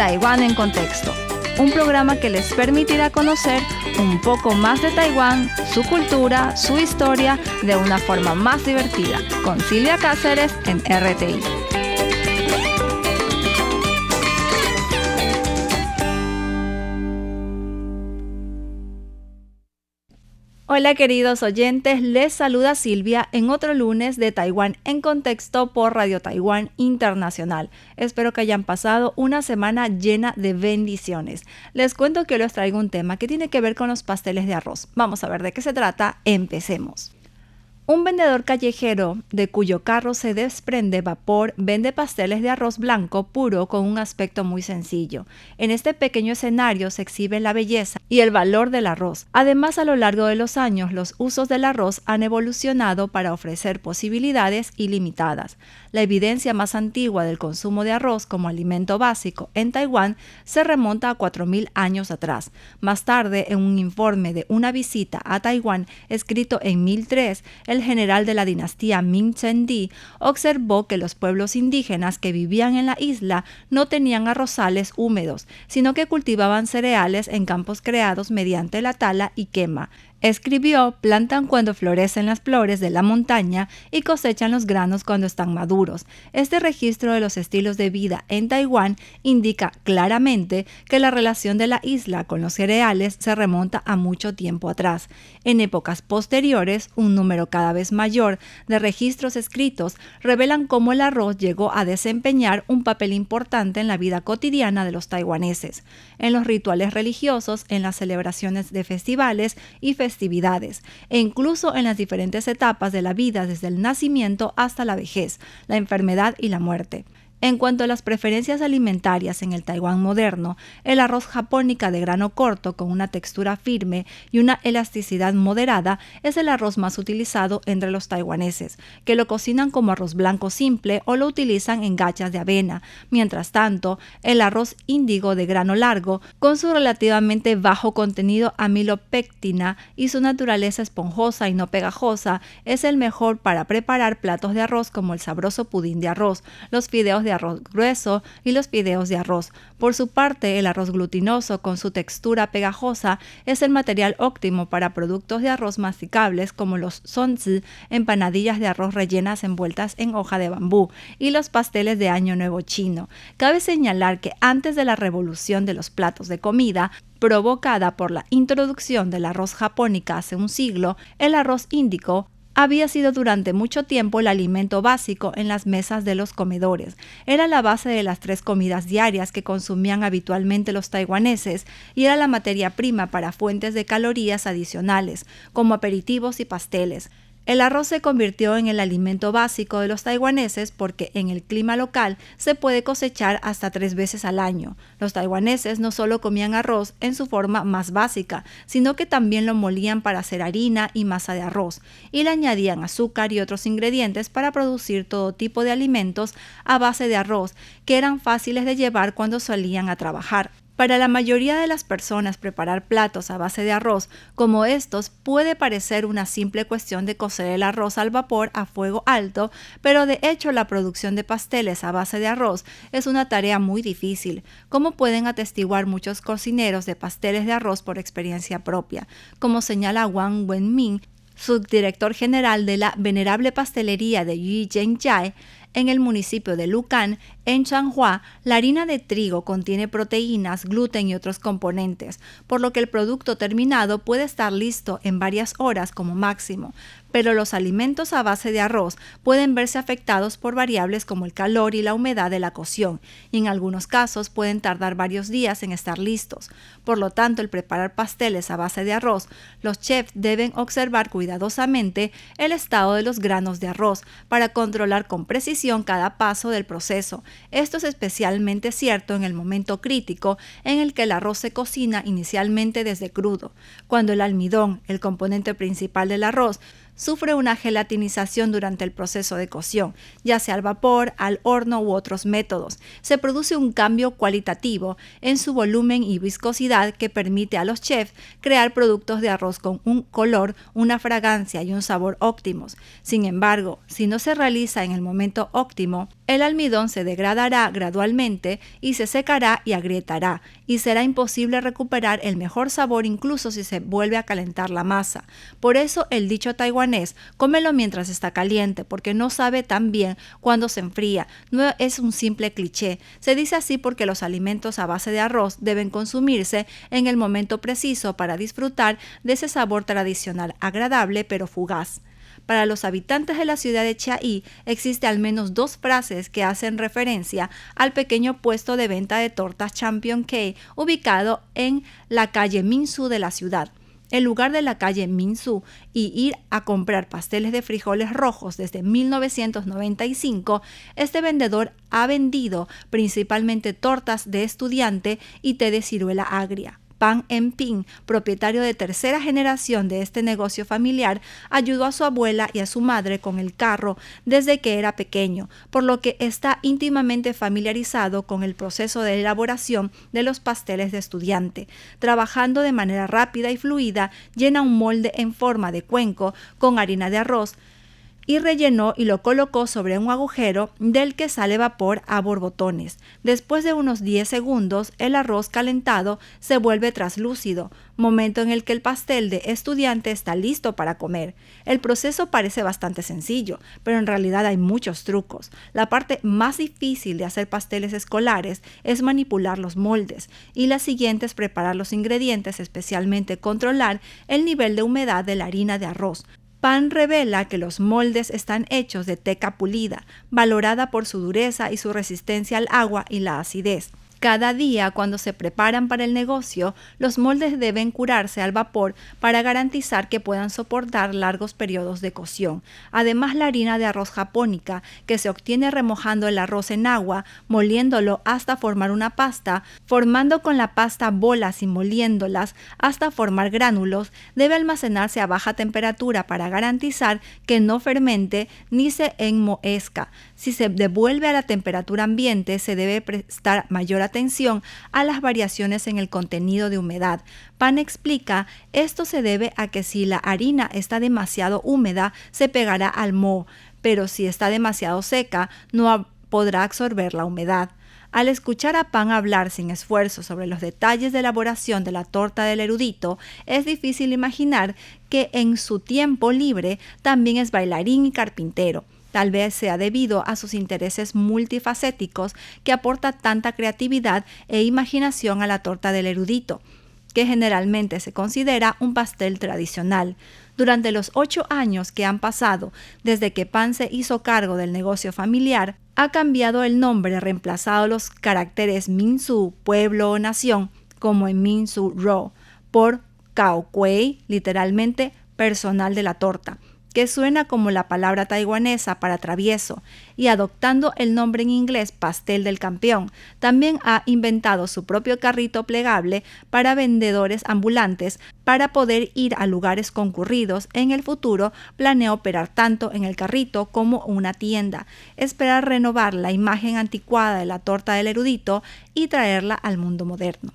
Taiwán en Contexto, un programa que les permitirá conocer un poco más de Taiwán, su cultura, su historia, de una forma más divertida, con Silvia Cáceres en RTI. Hola queridos oyentes, les saluda Silvia en otro lunes de Taiwán en Contexto por Radio Taiwán Internacional. Espero que hayan pasado una semana llena de bendiciones. Les cuento que hoy les traigo un tema que tiene que ver con los pasteles de arroz. Vamos a ver de qué se trata. Empecemos. Un vendedor callejero de cuyo carro se desprende vapor vende pasteles de arroz blanco puro con un aspecto muy sencillo. En este pequeño escenario se exhibe la belleza y el valor del arroz. Además, a lo largo de los años, los usos del arroz han evolucionado para ofrecer posibilidades ilimitadas. La evidencia más antigua del consumo de arroz como alimento básico en Taiwán se remonta a 4.000 años atrás. Más tarde, en un informe de una visita a Taiwán escrito en 1003, el general de la dinastía Ming Chendi observó que los pueblos indígenas que vivían en la isla no tenían arrozales húmedos, sino que cultivaban cereales en campos creados mediante la tala y quema. Escribió, plantan cuando florecen las flores de la montaña y cosechan los granos cuando están maduros. Este registro de los estilos de vida en Taiwán indica claramente que la relación de la isla con los cereales se remonta a mucho tiempo atrás. En épocas posteriores, un número cada vez mayor de registros escritos revelan cómo el arroz llegó a desempeñar un papel importante en la vida cotidiana de los taiwaneses, en los rituales religiosos, en las celebraciones de festivales y festividades, e incluso en las diferentes etapas de la vida desde el nacimiento hasta la vejez, la enfermedad y la muerte. En cuanto a las preferencias alimentarias en el Taiwán moderno, el arroz japónica de grano corto con una textura firme y una elasticidad moderada es el arroz más utilizado entre los taiwaneses, que lo cocinan como arroz blanco simple o lo utilizan en gachas de avena. Mientras tanto, el arroz índigo de grano largo, con su relativamente bajo contenido amilopectina y su naturaleza esponjosa y no pegajosa, es el mejor para preparar platos de arroz como el sabroso pudín de arroz, los fideos de arroz grueso y los fideos de arroz. Por su parte, el arroz glutinoso con su textura pegajosa es el material óptimo para productos de arroz masticables como los sonzi, empanadillas de arroz rellenas envueltas en hoja de bambú y los pasteles de Año Nuevo chino. Cabe señalar que antes de la revolución de los platos de comida, provocada por la introducción del arroz japónica hace un siglo, el arroz índico había sido durante mucho tiempo el alimento básico en las mesas de los comedores. Era la base de las 3 comidas diarias que consumían habitualmente los taiwaneses y era la materia prima para fuentes de calorías adicionales, como aperitivos y pasteles. El arroz se convirtió en el alimento básico de los taiwaneses porque en el clima local se puede cosechar hasta 3 veces al año. Los taiwaneses no solo comían arroz en su forma más básica, sino que también lo molían para hacer harina y masa de arroz, y le añadían azúcar y otros ingredientes para producir todo tipo de alimentos a base de arroz, que eran fáciles de llevar cuando salían a trabajar. Para la mayoría de las personas, preparar platos a base de arroz como estos puede parecer una simple cuestión de cocer el arroz al vapor a fuego alto, pero de hecho la producción de pasteles a base de arroz es una tarea muy difícil, como pueden atestiguar muchos cocineros de pasteles de arroz por experiencia propia, como señala Wang Wenming, subdirector general de la venerable pastelería de Yuzhenjia en el municipio de Lucan, en Changhua. La harina de trigo contiene proteínas, gluten y otros componentes, por lo que el producto terminado puede estar listo en varias horas como máximo. Pero los alimentos a base de arroz pueden verse afectados por variables como el calor y la humedad de la cocción, y en algunos casos pueden tardar varios días en estar listos. Por lo tanto, al preparar pasteles a base de arroz, los chefs deben observar cuidadosamente el estado de los granos de arroz para controlar con precisión cada paso del proceso. Esto es especialmente cierto en el momento crítico en el que el arroz se cocina inicialmente desde crudo, cuando el almidón, el componente principal del arroz, sufre una gelatinización durante el proceso de cocción, ya sea al vapor, al horno u otros métodos. Se produce un cambio cualitativo en su volumen y viscosidad que permite a los chefs crear productos de arroz con un color, una fragancia y un sabor óptimos. Sin embargo, si no se realiza en el momento óptimo, El almidón se degradará gradualmente y se secará y agrietará, y será imposible recuperar el mejor sabor incluso si se vuelve a calentar la masa. Por eso el dicho taiwanés, cómelo mientras está caliente, porque no sabe tan bien cuando se enfría, no es un simple cliché. Se dice así porque los alimentos a base de arroz deben consumirse en el momento preciso para disfrutar de ese sabor tradicional agradable pero fugaz. Para los habitantes de la ciudad de Chiayi existe al menos 2 frases que hacen referencia al pequeño puesto de venta de tortas Champion Cake ubicado en la calle Minsu de la ciudad. En lugar de la calle Minsu y ir a comprar pasteles de frijoles rojos desde 1995, este vendedor ha vendido principalmente tortas de estudiante y té de ciruela agria. Pan Emping, propietario de tercera generación de este negocio familiar, ayudó a su abuela y a su madre con el carro desde que era pequeño, por lo que está íntimamente familiarizado con el proceso de elaboración de los pasteles de estudiante. Trabajando de manera rápida y fluida, llena un molde en forma de cuenco con harina de arroz, y rellenó y lo colocó sobre un agujero del que sale vapor a borbotones. Después de unos 10 segundos, el arroz calentado se vuelve traslúcido, momento en el que el pastel de estudiante está listo para comer. El proceso parece bastante sencillo, pero en realidad hay muchos trucos. La parte más difícil de hacer pasteles escolares es manipular los moldes, y la siguiente es preparar los ingredientes, especialmente controlar el nivel de humedad de la harina de arroz. Pan revela que los moldes están hechos de teca pulida, valorada por su dureza y su resistencia al agua y la acidez. Cada día, cuando se preparan para el negocio, los moldes deben curarse al vapor para garantizar que puedan soportar largos periodos de cocción. Además, la harina de arroz japónica, que se obtiene remojando el arroz en agua, moliéndolo hasta formar una pasta, formando con la pasta bolas y moliéndolas hasta formar gránulos, debe almacenarse a baja temperatura para garantizar que no fermente ni se enmohezca. Si se devuelve a la temperatura ambiente, se debe prestar mayor atención a las variaciones en el contenido de humedad. Pan explica, esto se debe a que si la harina está demasiado húmeda, se pegará al moho, pero si está demasiado seca, no podrá absorber la humedad. Al escuchar a Pan hablar sin esfuerzo sobre los detalles de elaboración de la torta del erudito, es difícil imaginar que en su tiempo libre también es bailarín y carpintero. Tal vez sea debido a sus intereses multifacéticos que aporta tanta creatividad e imaginación a la torta del erudito, que generalmente se considera un pastel tradicional. Durante los 8 años que han pasado desde que Pan se hizo cargo del negocio familiar, ha cambiado el nombre, reemplazado los caracteres Minsu, pueblo o nación, como en Minsu Ro, por Cao Kuei, literalmente personal de la torta, que suena como la palabra taiwanesa para travieso, y adoptando el nombre en inglés pastel del campeón, también ha inventado su propio carrito plegable para vendedores ambulantes para poder ir a lugares concurridos. En el futuro planea operar tanto en el carrito como una tienda, esperar renovar la imagen anticuada de la torta del erudito y traerla al mundo moderno.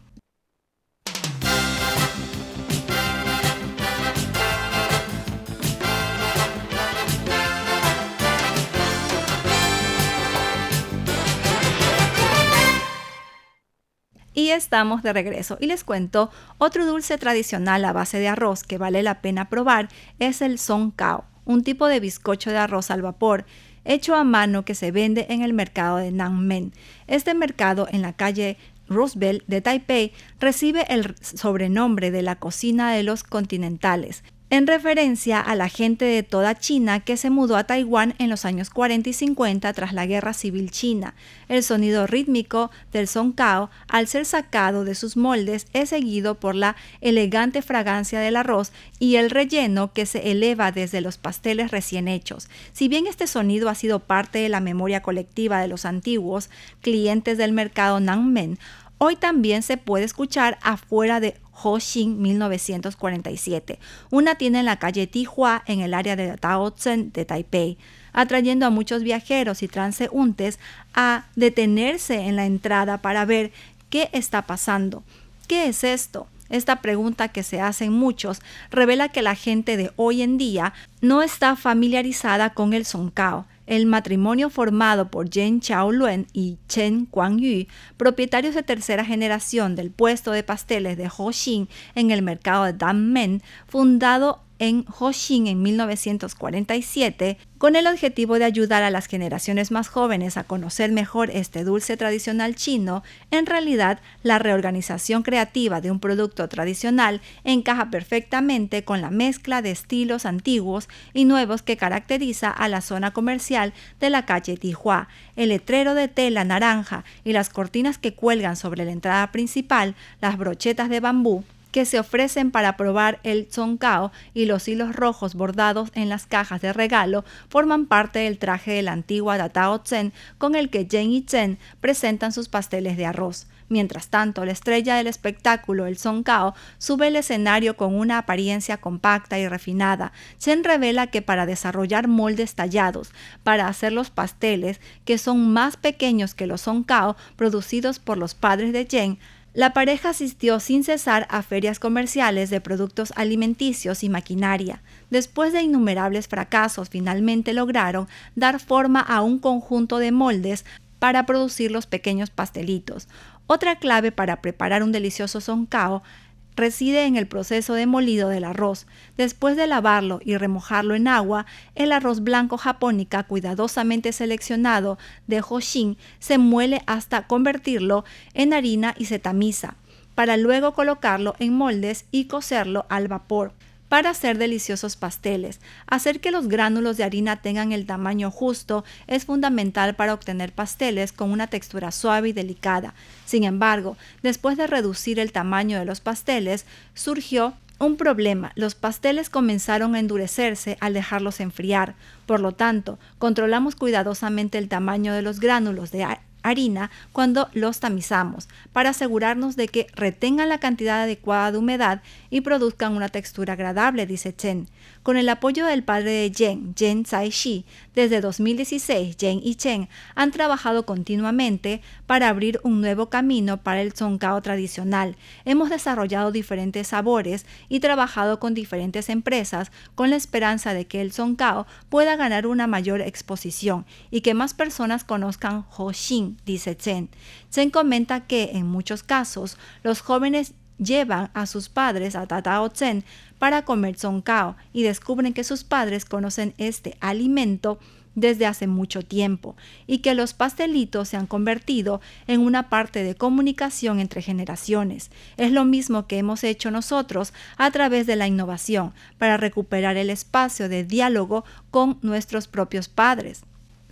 Y estamos de regreso y les cuento, otro dulce tradicional a base de arroz que vale la pena probar es el Song Cao, un tipo de bizcocho de arroz al vapor hecho a mano que se vende en el mercado de Nanmen. Este mercado en la calle Roosevelt de Taipei recibe el sobrenombre de la cocina de los continentales, en referencia a la gente de toda China que se mudó a Taiwán en los años 40 y 50 tras la Guerra Civil China. El sonido rítmico del Song Cao, al ser sacado de sus moldes, es seguido por la elegante fragancia del arroz y el relleno que se eleva desde los pasteles recién hechos. Si bien este sonido ha sido parte de la memoria colectiva de los antiguos clientes del mercado Nanmen, hoy también se puede escuchar afuera de Hoxing 1947, una tienda en la calle Tihua en el área de Daocheng de Taipei, atrayendo a muchos viajeros y transeúntes a detenerse en la entrada para ver qué está pasando. ¿Qué es esto? Esta pregunta que se hacen muchos revela que la gente de hoy en día no está familiarizada con el Song Cao. El matrimonio formado por Zheng Xiaoluen y Chen Guangyu, propietarios de tercera generación del puesto de pasteles de Hoxin en el mercado de Danmen, fundado en Hoxin en 1947, con el objetivo de ayudar a las generaciones más jóvenes a conocer mejor este dulce tradicional chino. En realidad, la reorganización creativa de un producto tradicional encaja perfectamente con la mezcla de estilos antiguos y nuevos que caracteriza a la zona comercial de la calle Tihua. El letrero de tela naranja y las cortinas que cuelgan sobre la entrada principal, las brochetas de bambú que se ofrecen para probar el zhongcao y los hilos rojos bordados en las cajas de regalo forman parte del traje de la antigua Datao Zhen con el que Zheng y Chen presentan sus pasteles de arroz. Mientras tanto, la estrella del espectáculo, el zhongcao, sube al escenario con una apariencia compacta y refinada. Chen revela que para desarrollar moldes tallados, para hacer los pasteles, que son más pequeños que los zhongcao producidos por los padres de Zheng, la pareja asistió sin cesar a ferias comerciales de productos alimenticios y maquinaria. Después de innumerables fracasos, finalmente lograron dar forma a un conjunto de moldes para producir los pequeños pastelitos. Otra clave para preparar un delicioso zhongcao reside en el proceso de molido del arroz. Después de lavarlo y remojarlo en agua, el arroz blanco japónica cuidadosamente seleccionado de Hoxin se muele hasta convertirlo en harina y se tamiza, para luego colocarlo en moldes y cocerlo al vapor. Para hacer deliciosos pasteles, hacer que los gránulos de harina tengan el tamaño justo es fundamental para obtener pasteles con una textura suave y delicada. Sin embargo, después de reducir el tamaño de los pasteles, surgió un problema. Los pasteles comenzaron a endurecerse al dejarlos enfriar. Por lo tanto, controlamos cuidadosamente el tamaño de los gránulos de harina cuando los tamizamos, para asegurarnos de que retengan la cantidad adecuada de humedad y produzcan una textura agradable, dice Chen. Con el apoyo del padre de Zheng Zaishi, desde 2016, Zheng y Chen han trabajado continuamente para abrir un nuevo camino para el zhongcao tradicional. Hemos desarrollado diferentes sabores y trabajado con diferentes empresas con la esperanza de que el zhongcao pueda ganar una mayor exposición y que más personas conozcan Hoxin, dice Chen. Chen comenta que en muchos casos los jóvenes llevan a sus padres a Datao Zhen para comer zhongcao y descubren que sus padres conocen este alimento desde hace mucho tiempo y que los pastelitos se han convertido en una parte de comunicación entre generaciones. Es lo mismo que hemos hecho nosotros a través de la innovación para recuperar el espacio de diálogo con nuestros propios padres.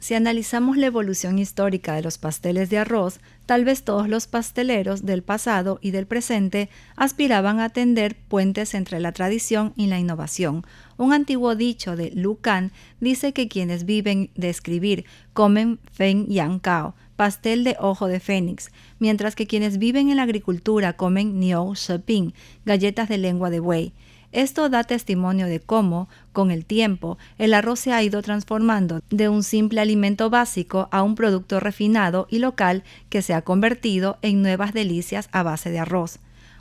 Si analizamos la evolución histórica de los pasteles de arroz, tal vez todos los pasteleros del pasado y del presente aspiraban a tender puentes entre la tradición y la innovación. Un antiguo dicho de Lu Can dice que quienes viven de escribir comen Feng Yang Cao, pastel de ojo de fénix, mientras que quienes viven en la agricultura comen Niu Shi Ping, galletas de lengua de buey. Esto da testimonio de cómo, con el tiempo, el arroz se ha ido transformando de un simple alimento básico a un producto refinado y local que se ha convertido en nuevas delicias a base de arroz.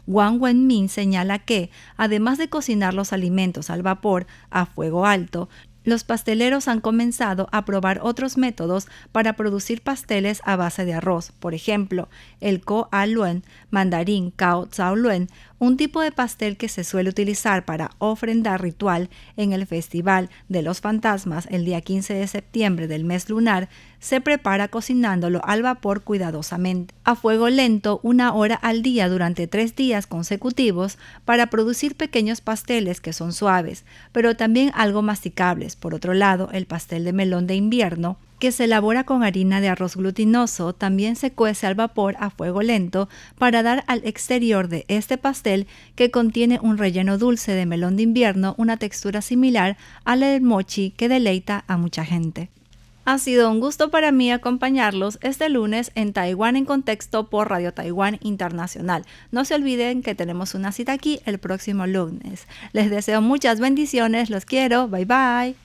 Wang Wenmin señala que, además de cocinar los alimentos al vapor a fuego alto, los pasteleros han comenzado a probar otros métodos para producir pasteles a base de arroz. Por ejemplo, el ko a luen, mandarín cao zhao luen, un tipo de pastel que se suele utilizar para ofrendar ritual en el Festival de los Fantasmas el día 15 de septiembre del mes lunar, se prepara cocinándolo al vapor cuidadosamente, a fuego lento 1 hora al día durante 3 días consecutivos para producir pequeños pasteles que son suaves, pero también algo masticables. Por otro lado, el pastel de melón de invierno, que se elabora con harina de arroz glutinoso, también se cuece al vapor a fuego lento para dar al exterior de este pastel, que contiene un relleno dulce de melón de invierno, una textura similar a la del mochi que deleita a mucha gente. Ha sido un gusto para mí acompañarlos este lunes en Taiwán en Contexto por Radio Taiwán Internacional. No se olviden que tenemos una cita aquí el próximo lunes. Les deseo muchas bendiciones, los quiero, bye bye.